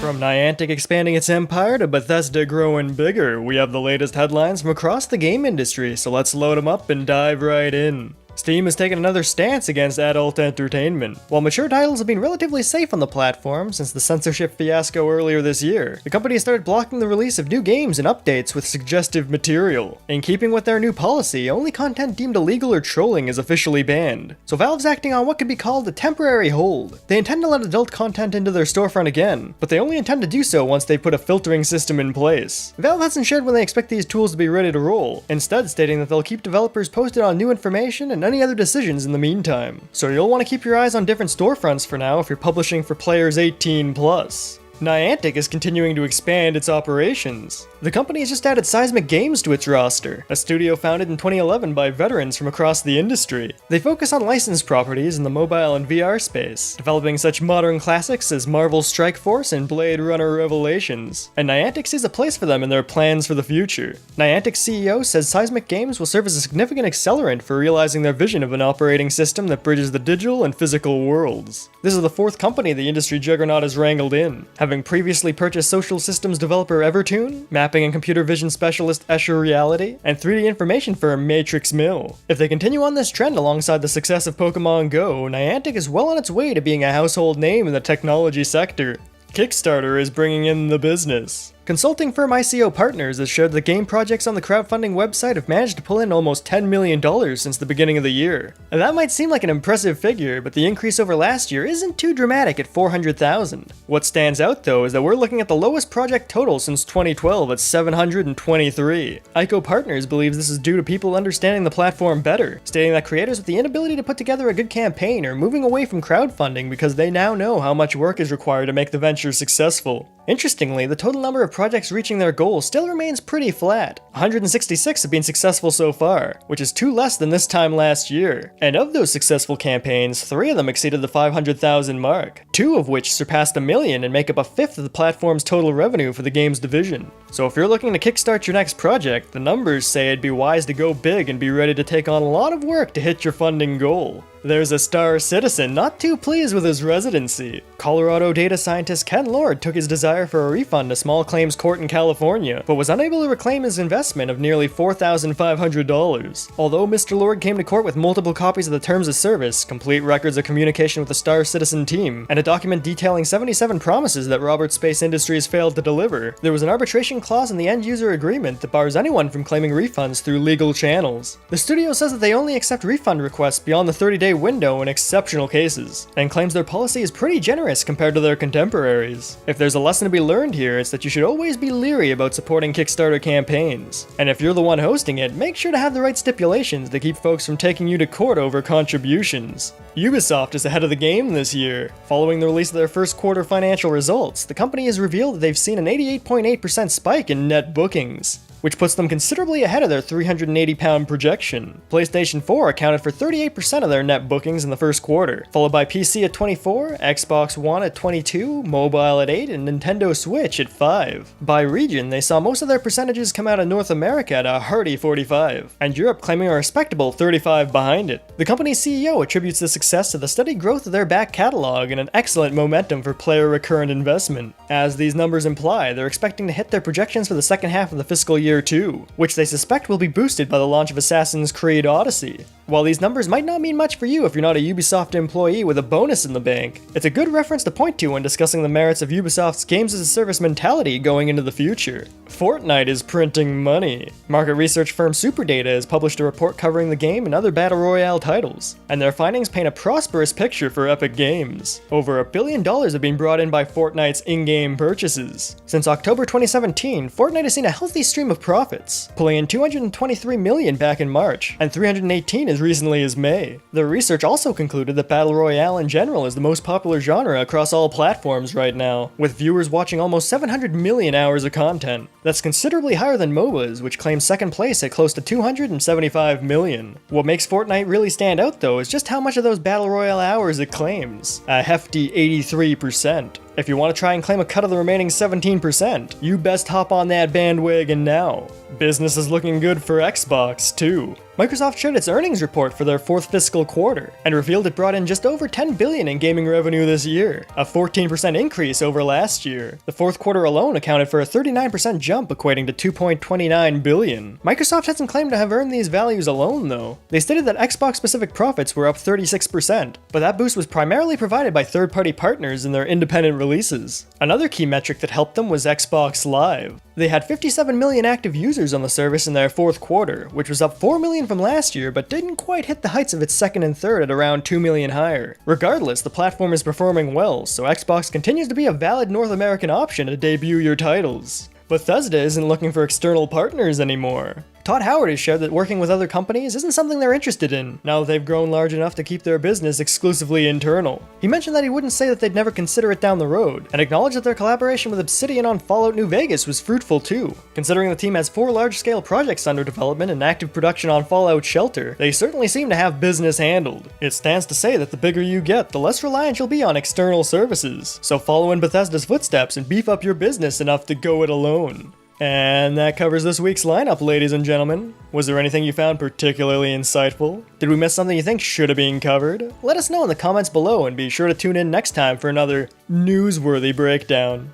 From Niantic expanding its empire to Bethesda growing bigger, we have the latest headlines from across the game industry, so let's load them up and dive right in. Steam has taken another stance against adult entertainment. While mature titles have been relatively safe on the platform since the censorship fiasco earlier this year, the company has started blocking the release of new games and updates with suggestive material. In keeping with their new policy, only content deemed illegal or trolling is officially banned. So Valve's acting on what could be called a temporary hold. They intend to let adult content into their storefront again, but they only intend to do so once they put a filtering system in place. Valve hasn't shared when they expect these tools to be ready to roll, instead stating that they'll keep developers posted on new information and any other decisions in the meantime. So you'll want to keep your eyes on different storefronts for now if you're publishing for players 18+. Niantic is continuing to expand its operations. The company has just added Seismic Games to its roster, a studio founded in 2011 by veterans from across the industry. They focus on licensed properties in the mobile and VR space, developing such modern classics as Marvel's Strike Force and Blade Runner Revelations, and Niantic sees a place for them in their plans for the future. Niantic's CEO says Seismic Games will serve as a significant accelerant for realizing their vision of an operating system that bridges the digital and physical worlds. This is the fourth company the industry juggernaut has wrangled in, having previously purchased social systems developer Evertoon, mapping and computer vision specialist Escher Reality, and 3D information firm Matrix Mill. If they continue on this trend alongside the success of Pokemon Go, Niantic is well on its way to being a household name in the technology sector. Kickstarter is bringing in the business. Consulting firm ICO Partners has shared that game projects on the crowdfunding website have managed to pull in almost $10 million since the beginning of the year. And that might seem like an impressive figure, but the increase over last year isn't too dramatic at $400,000. What stands out though is that we're looking at the lowest project total since 2012 at $723. ICO Partners believes this is due to people understanding the platform better, stating that creators with the inability to put together a good campaign are moving away from crowdfunding because they now know how much work is required to make the venture successful. Interestingly, the total number of projects reaching their goals still remains pretty flat. 166 have been successful so far, which is 2 less than this time last year. And of those successful campaigns, 3 of them exceeded the 500,000 mark, 2 of which surpassed $1 million and make up a fifth of the platform's total revenue for the game's division. So if you're looking to kickstart your next project, the numbers say it'd be wise to go big and be ready to take on a lot of work to hit your funding goal. There's a Star Citizen not too pleased with his residency. Colorado data scientist Ken Lord took his desire for a refund to small claims court in California, but was unable to reclaim his investment of nearly $4,500. Although Mr. Lord came to court with multiple copies of the terms of service, complete records of communication with the Star Citizen team, and a document detailing 77 promises that Robert Space Industries failed to deliver, there was an arbitration clause in the end-user agreement that bars anyone from claiming refunds through legal channels. The studio says that they only accept refund requests beyond the 30-day window in exceptional cases, and claims their policy is pretty generous compared to their contemporaries. If there's a lesson to be learned here, it's that you should always be leery about supporting Kickstarter campaigns. And if you're the one hosting it, make sure to have the right stipulations to keep folks from taking you to court over contributions. Ubisoft is ahead of the game this year. Following the release of their first quarter financial results, the company has revealed that they've seen an 88.8% spike in net bookings, which puts them considerably ahead of their 380-pound projection. PlayStation 4 accounted for 38% of their net bookings in the first quarter, followed by PC at 24%, Xbox One at 22%, mobile at 8%, and Nintendo Switch at 5%. By region, they saw most of their percentages come out of North America at a hearty 45%, and Europe claiming a respectable 35% behind it. The company's CEO attributes the success to the steady growth of their back catalog and an excellent momentum for player recurrent investment. As these numbers imply, they're expecting to hit their projections for the second half of the fiscal year too, which they suspect will be boosted by the launch of Assassin's Creed Odyssey. While these numbers might not mean much for you if you're not a Ubisoft employee with a bonus in the bank, it's a good reference to point to when discussing the merits of Ubisoft's games-as-a-service mentality going into the future. Fortnite is printing money. Market research firm Superdata has published a report covering the game and other battle royale titles, and their findings paint a prosperous picture for Epic Games. Over $1 billion have been brought in by Fortnite's in-game purchases. Since October 2017, Fortnite has seen a healthy stream of profits, pulling in $223 million back in March, and $318 as recently as May. The research also concluded that Battle Royale in general is the most popular genre across all platforms right now, with viewers watching almost 700 million hours of content. That's considerably higher than MOBAs, which claim second place at close to 275 million. What makes Fortnite really stand out though is just how much of those Battle Royale hours it claims, a hefty 83%. If you want to try and claim a cut of the remaining 17%, you best hop on that bandwagon now. Business is looking good for Xbox, too. Microsoft shared its earnings report for their fourth fiscal quarter, and revealed it brought in just over $10 billion in gaming revenue this year, a 14% increase over last year. The fourth quarter alone accounted for a 39% jump, equating to $2.29 billion. Microsoft hasn't claimed to have earned these values alone, though. They stated that Xbox-specific profits were up 36%, but that boost was primarily provided by third-party partners in their independent releases. Another key metric that helped them was Xbox Live. They had 57 million active users on the service in their fourth quarter, which was up 4 million from last year, but didn't quite hit the heights of its second and third at around 2 million higher. Regardless, the platform is performing well, so Xbox continues to be a valid North American option to debut your titles. Bethesda isn't looking for external partners anymore. Todd Howard has shared that working with other companies isn't something they're interested in, now that they've grown large enough to keep their business exclusively internal. He mentioned that he wouldn't say that they'd never consider it down the road, and acknowledged that their collaboration with Obsidian on Fallout New Vegas was fruitful too. Considering the team has 4 large-scale projects under development and active production on Fallout Shelter, they certainly seem to have business handled. It stands to say that the bigger you get, the less reliant you'll be on external services. So follow in Bethesda's footsteps and beef up your business enough to go it alone. And that covers this week's lineup, ladies and gentlemen. Was there anything you found particularly insightful? Did we miss something you think should have been covered? Let us know in the comments below, and be sure to tune in next time for another newsworthy breakdown.